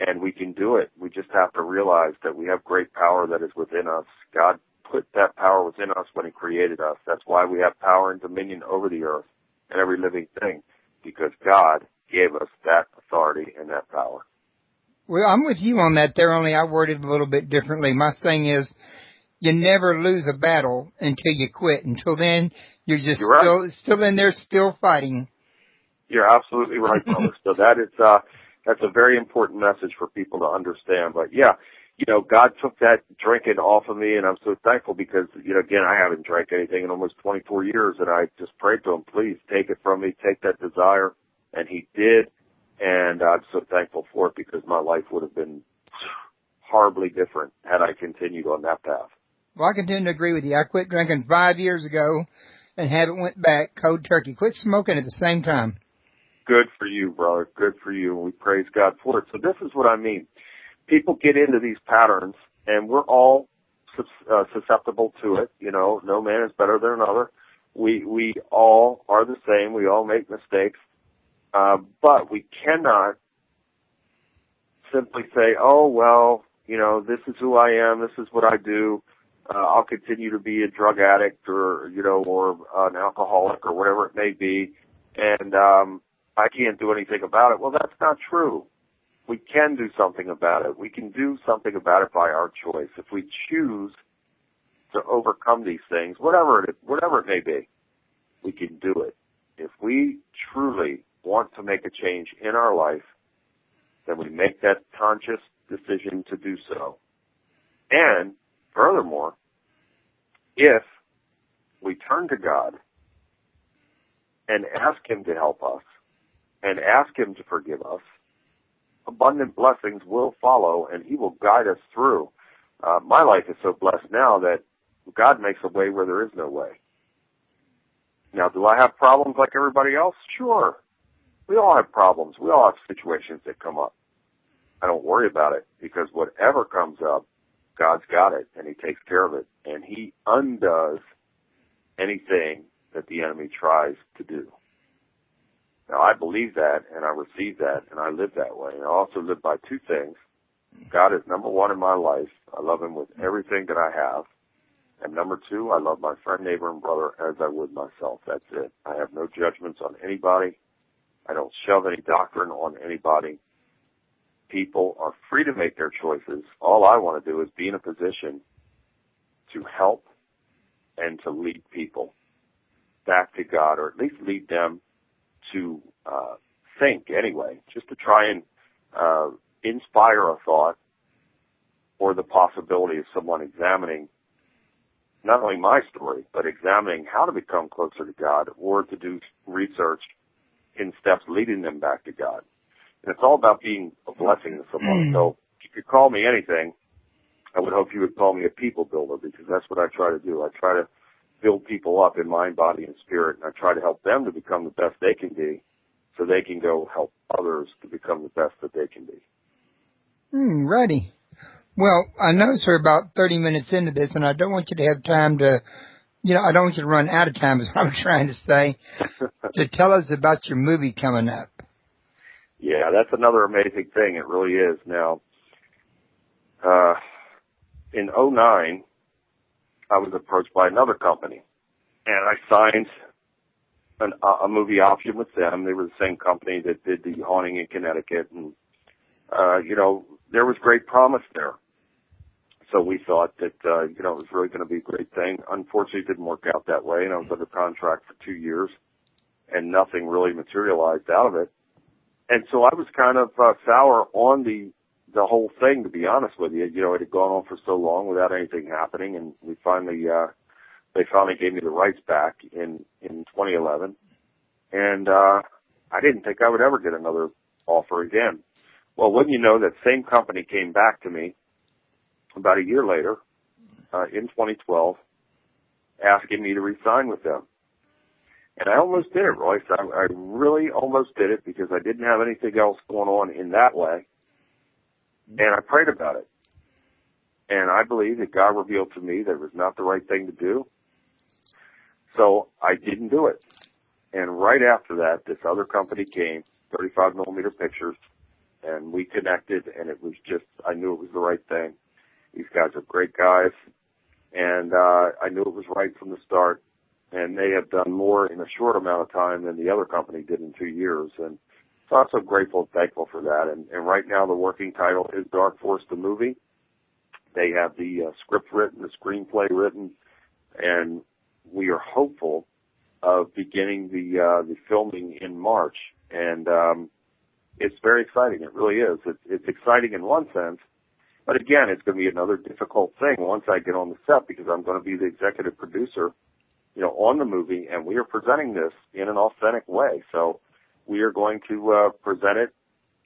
Speaker 2: And we can do it. We just have to realize that we have great power that is within us. God put that power within us when He created us. That's why we have power and dominion over the earth and every living thing, because God gave us that authority and that power.
Speaker 1: Well, I'm with you on that there, only I worded it a little bit differently. My thing is, you never lose a battle until you quit. Until then, you're just still in there, still fighting.
Speaker 2: You're absolutely right, brother. So that is, that's a very important message for people to understand. But yeah, God took that drinking off of me, and I'm so thankful because, again, I haven't drank anything in almost 24 years, and I just prayed to him, please take it from me, take that desire, and he did, and I'm so thankful for it because my life would have been horribly different had I continued on that path.
Speaker 1: Well, I continue to agree with you. I quit drinking 5 years ago and haven't went back cold turkey. Quit smoking at the same time.
Speaker 2: Good for you, brother. Good for you, and we praise God for it. So this is what I mean. People get into these patterns, and we're all susceptible to it. No man is better than another. We all are the same. We all make mistakes. But we cannot simply say, oh, well, this is who I am. This is what I do. I'll continue to be a drug addict or an alcoholic or whatever it may be. And I can't do anything about it. Well, that's not true. We can do something about it. We can do something about it by our choice. If we choose to overcome these things, whatever it may be, we can do it. If we truly want to make a change in our life, then we make that conscious decision to do so. And furthermore, if we turn to God and ask him to help us and ask him to forgive us, abundant blessings will follow, and he will guide us through. My life is so blessed now that God makes a way where there is no way. Now, do I have problems like everybody else? Sure. We all have problems. We all have situations that come up. I don't worry about it because whatever comes up, God's got it, and he takes care of it, and he undoes anything that the enemy tries to do. Now, I believe that, and I receive that, and I live that way. And I also live by two things. God is number one in my life. I love him with everything that I have. And number two, I love my friend, neighbor, and brother as I would myself. That's it. I have no judgments on anybody. I don't shove any doctrine on anybody. People are free to make their choices. All I want to do is be in a position to help and to lead people back to God, or at least lead them to think anyway, just to try and inspire a thought or the possibility of someone examining not only my story, but examining how to become closer to God or to do research in steps leading them back to God. And it's all about being a blessing to someone. So if you could call me anything, I would hope you would call me a people builder, because that's what I try to do. I try to build people up in mind, body, and spirit, and I try to help them to become the best they can be so they can go help others to become the best that they can be.
Speaker 1: Righty. Well, I notice we're about 30 minutes into this, and I don't want you to have time to, I don't want you to run out of time, is what I'm trying to say, to tell us about your movie coming up.
Speaker 2: Yeah, that's another amazing thing. It really is. Now, in 2009, I was approached by another company, and I signed a movie option with them. They were the same company that did The Haunting in Connecticut, and, there was great promise there. So we thought that, it was really going to be a great thing. Unfortunately, it didn't work out that way, and I was under contract for 2 years, and nothing really materialized out of it. And so I was kind of sour on the whole thing, to be honest with you. It had gone on for so long without anything happening, and they finally gave me the rights back in 2011. And I didn't think I would ever get another offer again. Well, wouldn't you know, that same company came back to me about a year later, in 2012, asking me to resign with them. And I almost did it, Royce. I really almost did it, because I didn't have anything else going on in that way. And I prayed about it. And I believe that God revealed to me that it was not the right thing to do. So I didn't do it. And right after that, this other company came, 35 millimeter pictures, and we connected, and it was just, I knew it was the right thing. These guys are great guys, and I knew it was right from the start. And they have done more in a short amount of time than the other company did in 2 years. And so I'm so grateful and thankful for that. And right now the working title is Dark Force, the movie. They have the script written, the screenplay written, and we are hopeful of beginning the filming in March. And it's very exciting. It really is. It's exciting in one sense, But again, it's going to be another difficult thing once I get on the set because I'm going to be the executive producer, on the movie, and we are presenting this in an authentic way. So we are going to present it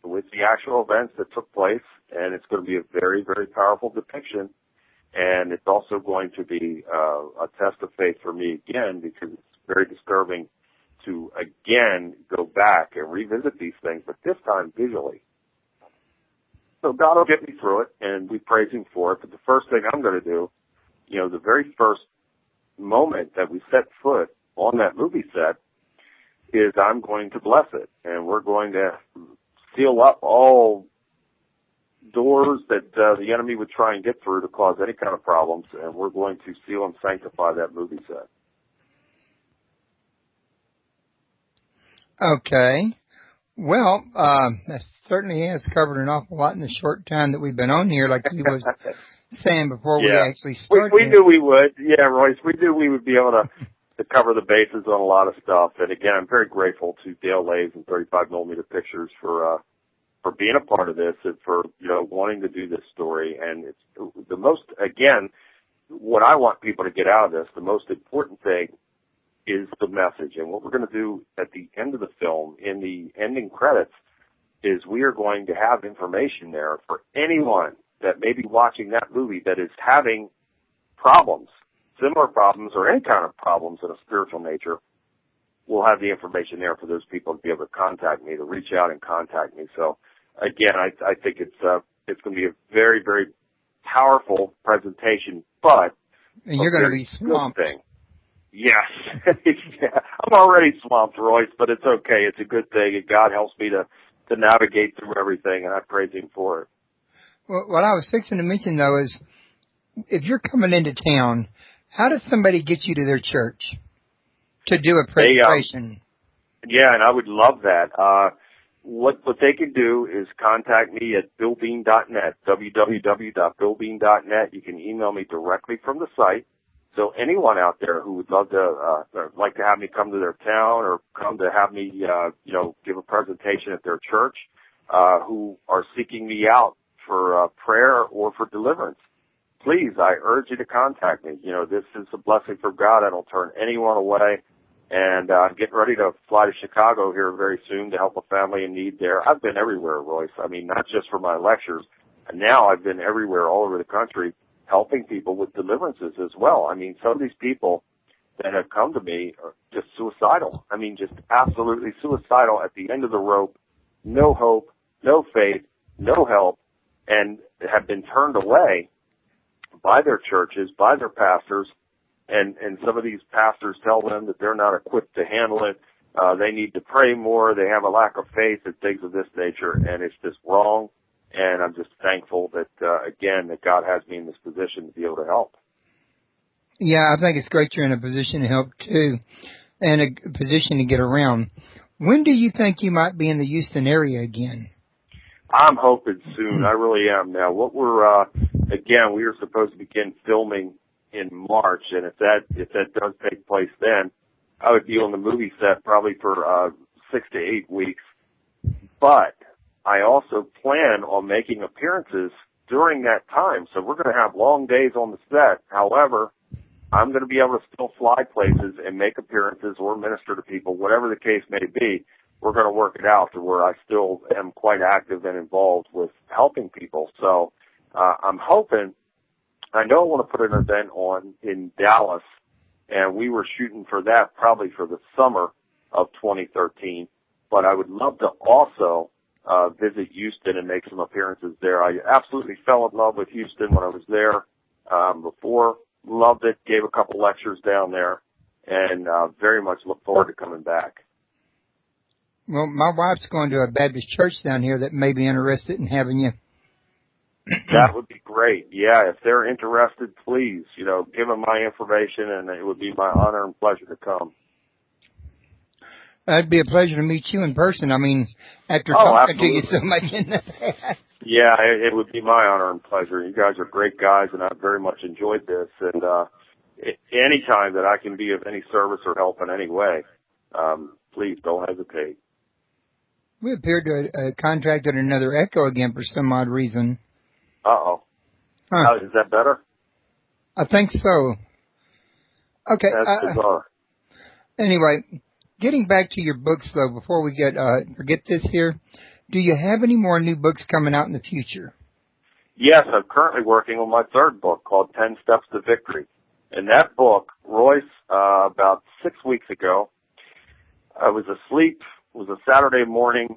Speaker 2: with the actual events that took place, and it's going to be a very, very powerful depiction. And it's also going to be a test of faith for me again, because it's very disturbing to again go back and revisit these things, but this time visually. So God will get me through it, and we praise Him for it. But the first thing I'm going to do, the very first moment that we set foot on that movie set is I'm going to bless it, and we're going to seal up all doors that the enemy would try and get through to cause any kind of problems, and we're going to seal and sanctify that movie set.
Speaker 1: Okay. Well, that certainly has covered an awful lot in the short time that we've been on here, like you was saying before we actually started.
Speaker 2: We knew we would. Yeah, Royce, we knew we would be able to cover the bases on a lot of stuff. And again, I'm very grateful to Dale Laves and 35mm Pictures for being a part of this and for, wanting to do this story. And it's the most, again, what I want people to get out of this, the most important thing is the message. And what we're going to do at the end of the film, in the ending credits, is we are going to have information there for anyone that may be watching that movie that is having problems, similar problems, or any kind of problems of a spiritual nature. We'll have the information there for those people to be able to contact me, to reach out and contact me. So, again, I think it's going to be a very, very powerful presentation, but
Speaker 1: and you're going to be swamped.
Speaker 2: Thing. Yes. Yeah. I'm already swamped, Royce, but it's okay. It's a good thing, and God helps me to navigate through everything, and I praise Him for it.
Speaker 1: Well, what I was fixing to mention, though, is if you're coming into town, how does somebody get you to their church to do a presentation?
Speaker 2: Yeah, and I would love that. What they can do is contact me at billbean.net, www.billbean.net. You can email me directly from the site. So anyone out there who would love to, like to have me come to their town or come to have me, give a presentation at their church, who are seeking me out for prayer or for deliverance, please, I urge you to contact me. This is a blessing from God. I don't turn anyone away. And I'm getting ready to fly to Chicago here very soon to help a family in need there. I've been everywhere, Royce. I mean, not just for my lectures. And now I've been everywhere all over the country helping people with deliverances as well. I mean, some of these people that have come to me are just suicidal. I mean, just absolutely suicidal at the end of the rope, no hope, no faith, no help, and have been turned away by their churches, by their pastors, and some of these pastors tell them that they're not equipped to handle it. They need to pray more. They have a lack of faith and things of this nature, and it's just wrong. And I'm just thankful that, again, that God has me in this position to be able to help.
Speaker 1: Yeah, I think it's great you're in a position to help, too, and a position to get around. When do you think you might be in the Houston area again?
Speaker 2: I'm hoping soon. I really am now. What we're, again, we were supposed to begin filming in March, and if that does take place then, I would be on the movie set probably for 6 to 8 weeks. But I also plan on making appearances during that time. So we're going to have long days on the set. However, I'm going to be able to still fly places and make appearances or minister to people, whatever the case may be. We're going to work it out to where I still am quite active and involved with helping people. So I'm hoping, I know I want to put an event on in Dallas, and we were shooting for that probably for the summer of 2013. But I would love to also visit Houston and make some appearances there. I absolutely fell in love with Houston when I was there before. Loved it, gave a couple lectures down there, and very much look forward to coming back.
Speaker 1: Well, my wife's going to a Baptist church down here that may be interested in having you.
Speaker 2: That would be great. Yeah, if they're interested, please, give them my information, and it would be my honor and pleasure to come.
Speaker 1: It'd be a pleasure to meet you in person. I mean, after talking to you so much in the past.
Speaker 2: Yeah, it would be my honor and pleasure. You guys are great guys, and I've very much enjoyed this. And any time that I can be of any service or help in any way, please don't hesitate.
Speaker 1: We appeared to have contracted another echo again for some odd reason.
Speaker 2: Uh-oh.
Speaker 1: Huh.
Speaker 2: Is that better?
Speaker 1: I think so. Okay.
Speaker 2: That's bizarre.
Speaker 1: Anyway, getting back to your books, though, before we forget this here, do you have any more new books coming out in the future?
Speaker 2: Yes, I'm currently working on my third book called 10 Steps to Victory. In that book, Royce, about 6 weeks ago, I was asleep. It was a Saturday morning,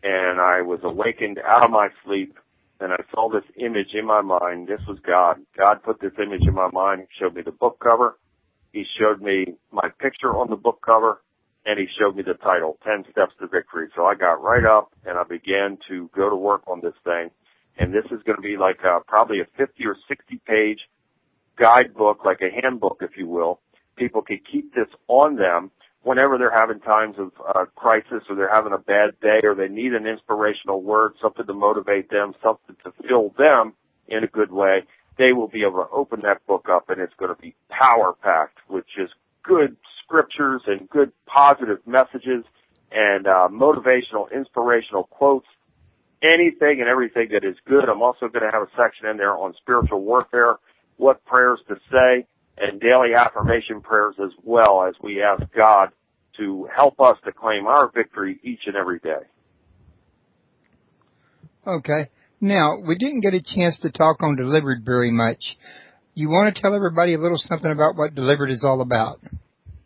Speaker 2: and I was awakened out of my sleep, and I saw this image in my mind. This was God. God put this image in my mind. He showed me the book cover. He showed me my picture on the book cover, and he showed me the title, 10 Steps to Victory. So I got right up, and I began to go to work on this thing. And this is going to be like probably a 50 or 60-page guidebook, like a handbook, if you will. People can keep this on them whenever they're having times of crisis, or they're having a bad day, or they need an inspirational word, something to motivate them, something to fill them in a good way. They will be able to open that book up, and it's going to be power-packed with just good scriptures and good positive messages and motivational, inspirational quotes, anything and everything that is good. I'm also going to have a section in there on spiritual warfare, what prayers to say, and daily affirmation prayers as well, as we ask God to help us to claim our victory each and every day.
Speaker 1: Okay. Now, we didn't get a chance to talk on Delivered very much. You want to tell everybody a little something about what Delivered is all about?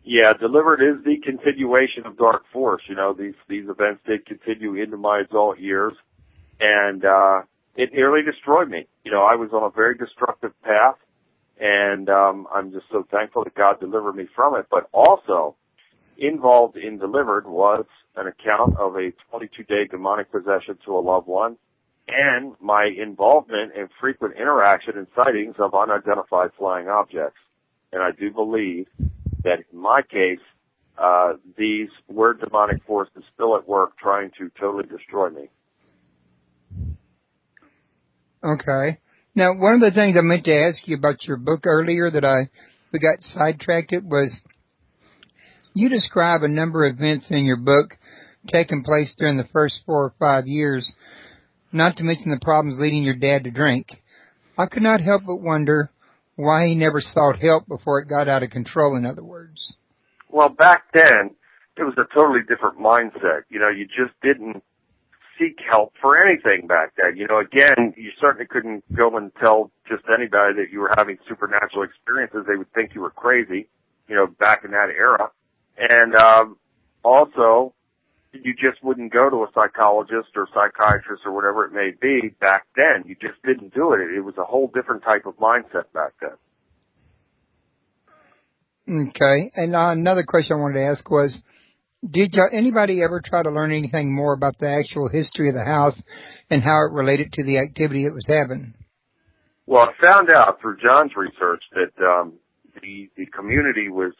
Speaker 2: Yeah, Delivered is the continuation of Dark Force. You know, these events did continue into my adult years, and it nearly destroyed me. You know, I was on a very destructive path, and I'm just so thankful that God delivered me from it. But also involved in Delivered was an account of a 22-day demonic possession to a loved one, and my involvement in frequent interaction and sightings of unidentified flying objects. And I do believe that in my case, these were demonic forces still at work trying to totally destroy me.
Speaker 1: Okay. Now, one of the things I meant to ask you about your book earlier that we got sidetracked was you describe a number of events in your book taking place during the first 4 or 5 years, not to mention the problems leading your dad to drink. I could not help but wonder why he never sought help before it got out of control, in other words.
Speaker 2: Well, back then, it was a totally different mindset. You know, you just didn't seek help for anything back then. You know, again, you certainly couldn't go and tell just anybody that you were having supernatural experiences. They would think you were crazy, you know, back in that era. And also, you just wouldn't go to a psychologist or psychiatrist or whatever it may be back then. You just didn't do it. It was a whole different type of mindset back then.
Speaker 1: Okay. And another question I wanted to ask was, did anybody ever try to learn anything more about the actual history of the house and how it related to the activity it was having?
Speaker 2: Well, I found out through John's research that the community was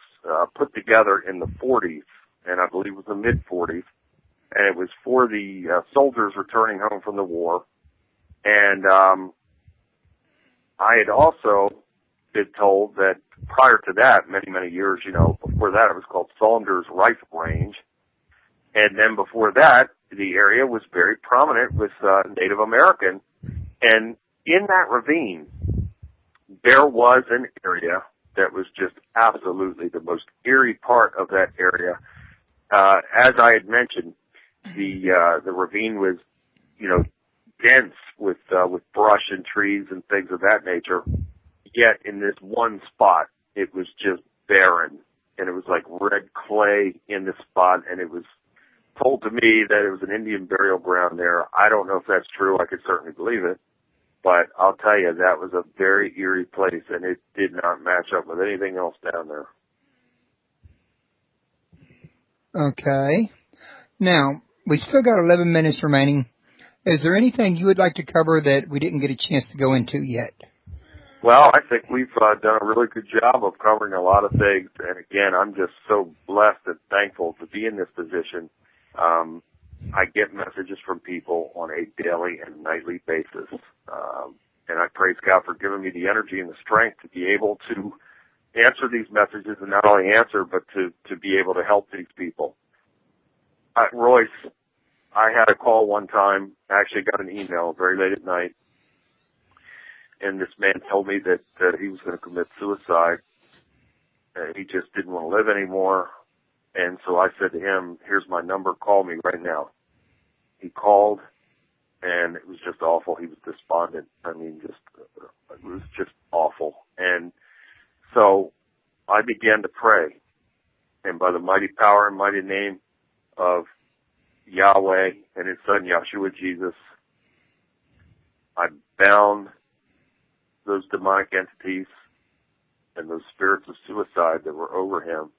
Speaker 2: put together in the 40s, and I believe it was the mid-40s, and it was for the soldiers returning home from the war. And I had also been told that prior to that, many, many years, you know, before that, it was called Saunders Rifle Range. And then before that, the area was very prominent with Native American. And in that ravine, there was an area that was just absolutely the most eerie part of that area. As I had mentioned, the ravine was, you know, dense with brush and trees and things of that nature. Yet in this one spot, it was just barren, and it was like red clay in the spot, and it was told to me that it was an Indian burial ground there. I don't know if that's true. I could certainly believe it. But I'll tell you, that was a very eerie place, and it did not match up with anything else down there.
Speaker 1: Okay. Now, we still got 11 minutes remaining. Is there anything you would like to cover that we didn't get a chance to go into yet?
Speaker 2: Well, I think we've done a really good job of covering a lot of things. And again, I'm just so blessed and thankful to be in this position. I get messages from people on a daily and nightly basis. And I praise God for giving me the energy and the strength to be able to answer these messages, and not only answer, but to be able to help these people. Royce, I had a call one time. I actually got an email very late at night. and this man told me that he was going to commit suicide. He just didn't want to live anymore. And so I said to him, here's my number, call me right now. He called, and it was just awful. He was despondent. I mean, it was just awful. And so I began to pray. And by the mighty power and mighty name of Yahweh and his son Yahshua Jesus, I bound those demonic entities and those spirits of suicide that were over him,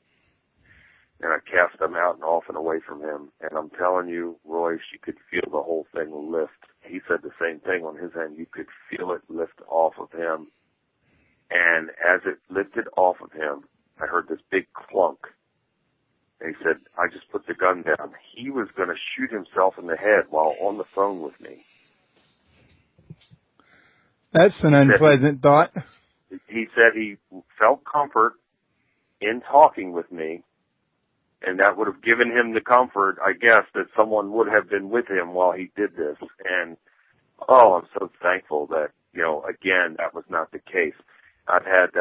Speaker 2: and I cast them out and off and away from him. And I'm telling you, Royce, you could feel the whole thing lift. He said the same thing on his end. You could feel it lift off of him. And as it lifted off of him, I heard this big clunk. And he said, I just put the gun down. He was going to shoot himself in the head while on the phone with me.
Speaker 1: That's an unpleasant thought.
Speaker 2: He said he felt comfort in talking with me, and that would have given him the comfort, I guess, that someone would have been with him while he did this. And, I'm so thankful that, again, that was not the case. I've had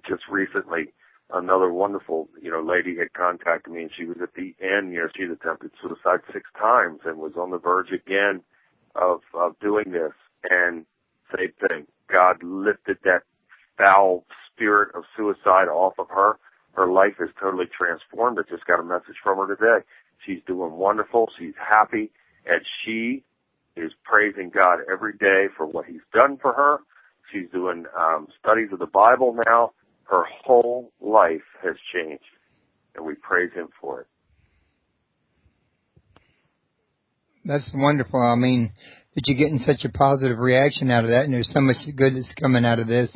Speaker 2: just recently another wonderful, lady had contacted me, and she was at the end. She had attempted suicide 6 times and was on the verge again of doing this. And same thing. God lifted that foul spirit of suicide off of her. Her life is totally transformed. I just got a message from her today. She's doing wonderful. She's happy. And she is praising God every day for what he's done for her. She's doing studies of the Bible now. Her whole life has changed. And we praise him for it.
Speaker 1: That's wonderful. I mean, that you're getting such a positive reaction out of that, and there's so much good that's coming out of this.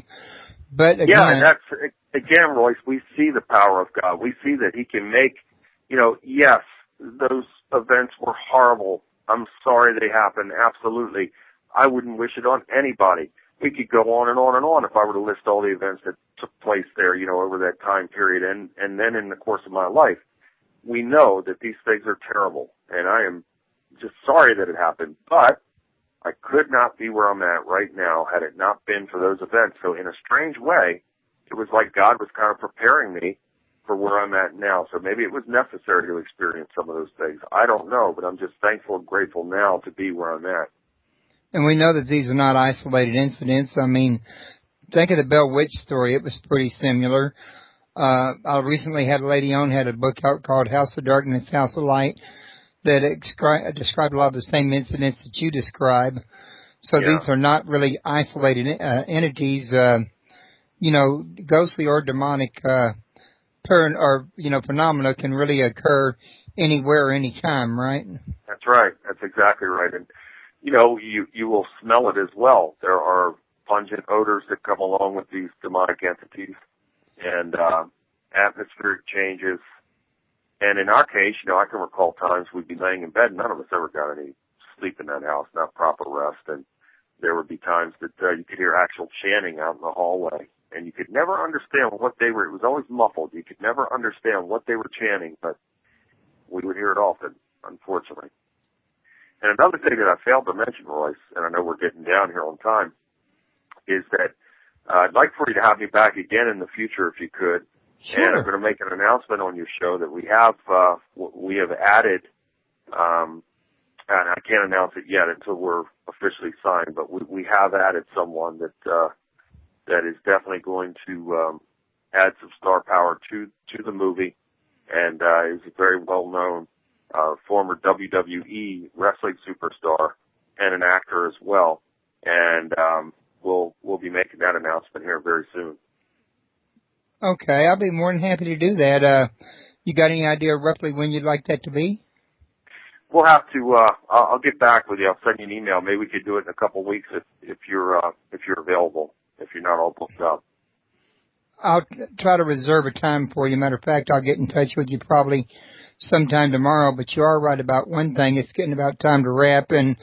Speaker 1: But again,
Speaker 2: yeah, and that's, again, Royce, we see the power of God. We see that he can make, yes, those events were horrible. I'm sorry they happened, absolutely. I wouldn't wish it on anybody. We could go on and on and on if I were to list all the events that took place there, over that time period. And then in the course of my life, we know that these things are terrible. And I am just sorry that it happened. But I could not be where I'm at right now had it not been for those events. So in a strange way, it was like God was kind of preparing me for where I'm at now. So maybe it was necessary to experience some of those things. I don't know, but I'm just thankful and grateful now to be where I'm at.
Speaker 1: And we know that these are not isolated incidents. I mean, think of the Bell Witch story. It was pretty similar. I recently had a lady had a book out called House of Darkness, House of Light, that described a lot of the same incidents that you describe. So
Speaker 2: Yeah.
Speaker 1: These are not really isolated entities, ghostly or demonic phenomena can really occur anywhere, anytime, right?
Speaker 2: That's right. That's exactly right. And, you will smell it as well. There are pungent odors that come along with these demonic entities and atmospheric changes. And in our case, I can recall times we'd be laying in bed. None of us ever got any sleep in that house, not proper rest. And there would be times that you could hear actual chanting out in the hallway. And you could never understand what they were. It was always muffled. You could never understand what they were chanting, but we would hear it often, unfortunately. And another thing that I failed to mention, Royce, and I know we're getting down here on time, is that I'd like for you to have me back again in the future if you could.
Speaker 1: Sure.
Speaker 2: And I'm going to make an announcement on your show that we have added, and I can't announce it yet until we're officially signed, but we have added someone that is definitely going to add some star power to the movie, and is a very well-known former WWE wrestling superstar and an actor as well. And we'll be making that announcement here very soon.
Speaker 1: Okay, I'll be more than happy to do that. You got any idea roughly when you'd like that to be?
Speaker 2: We'll have to. I'll get back with you. I'll send you an email. Maybe we could do it in a couple of weeks if you're available. If you're not all booked up.
Speaker 1: I'll try to reserve a time for you. Matter of fact, I'll get in touch with you probably sometime tomorrow. But you are right about one thing. It's getting about time to wrap. And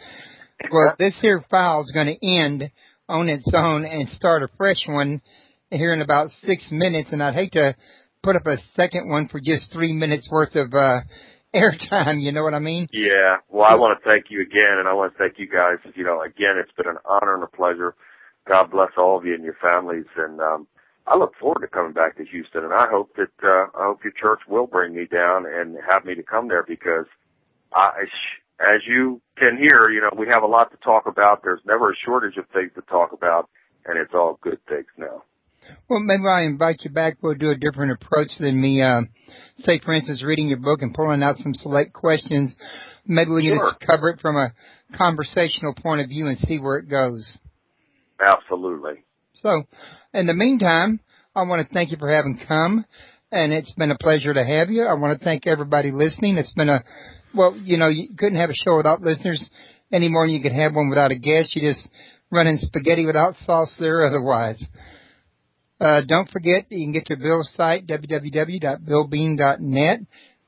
Speaker 1: well, this here file is going to end on its own and start a fresh one here in about 6 minutes. And I'd hate to put up a second one for just 3 minutes worth of airtime, you know what I mean?
Speaker 2: Yeah. Well, I want to thank you again, and I want to thank you guys. Again, it's been an honor and a pleasure God bless all of you and your families. And I look forward to coming back to Houston. And I hope your church will bring me down and have me to come there, because as you can hear, we have a lot to talk about. There's never a shortage of things to talk about, and it's all good things now.
Speaker 1: Well, maybe I invite you back. We'll do a different approach than me, say, for instance, reading your book and pulling out some select questions. Maybe we can just cover it from a conversational point of view and see where it goes.
Speaker 2: Absolutely.
Speaker 1: So, in the meantime, I want to thank you for having come, and it's been a pleasure to have you. I want to thank everybody listening. It's been you couldn't have a show without listeners any more than you could have one without a guest. You just running spaghetti without sauce there otherwise. Don't forget, you can get to Bill's site, www.billbean.net.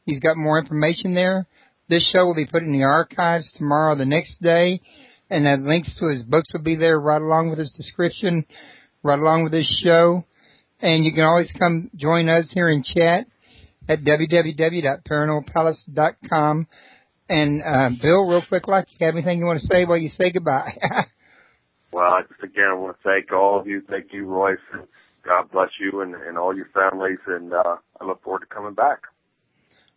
Speaker 1: He's got more information there. This show will be put in the archives tomorrow or the next day, and the links to his books will be there right along with his description, right along with this show. And you can always come join us here in chat at www.paranormalpalace.com. And, Bill, real quick, you have anything you want to say while you say goodbye?
Speaker 2: Well, I want to thank all of you. Thank you, Royce. God bless you and all your families, and I look forward to coming back.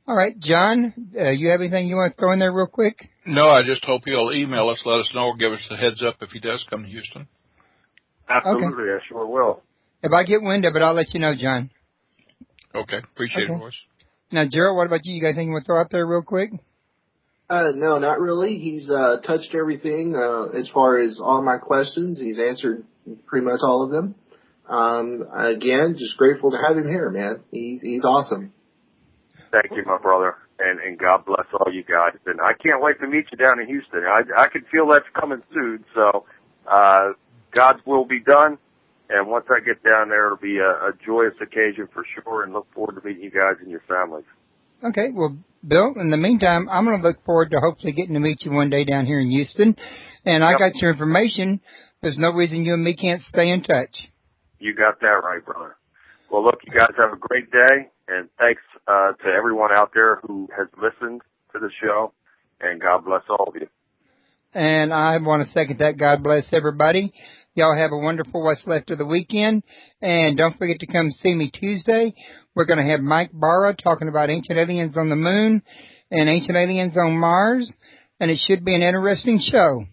Speaker 1: All right, John, you have anything you want to throw in there real quick?
Speaker 4: No, I just hope he'll email us, let us know, or give us a heads up if he does come to Houston.
Speaker 2: Absolutely, okay. I sure will.
Speaker 1: If I get wind of it, I'll let you know, John.
Speaker 4: Okay, appreciate it, Royce.
Speaker 1: Now, Gerald, what about you? You got anything you want to throw out there real quick?
Speaker 3: No, not really. He's touched everything as far as all my questions. He's answered pretty much all of them. Again, just grateful to have him here, man. He's awesome.
Speaker 2: Thank you, my brother, and God bless all you guys. And I can't wait to meet you down in Houston. I can feel that's coming soon, so God's will be done. And once I get down there, it'll be a joyous occasion for sure, and look forward to meeting you guys and your families.
Speaker 1: Okay, well, Bill, in the meantime, I'm going to look forward to hopefully getting to meet you one day down here in Houston. And I got your information. There's no reason you and me can't stay in touch.
Speaker 2: You got that right, brother. Well, look, you guys have a great day, and thanks to everyone out there who has listened to the show, and God bless all of you.
Speaker 1: And I want to second that. God bless everybody. Y'all have a wonderful what's left of the weekend. And don't forget to come see me Tuesday. We're going to have Mike Barra talking about ancient aliens on the moon and ancient aliens on Mars. And it should be an interesting show.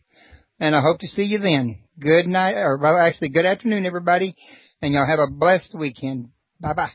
Speaker 1: And I hope to see you then. Good night, good afternoon, everybody. And y'all have a blessed weekend. Bye-bye.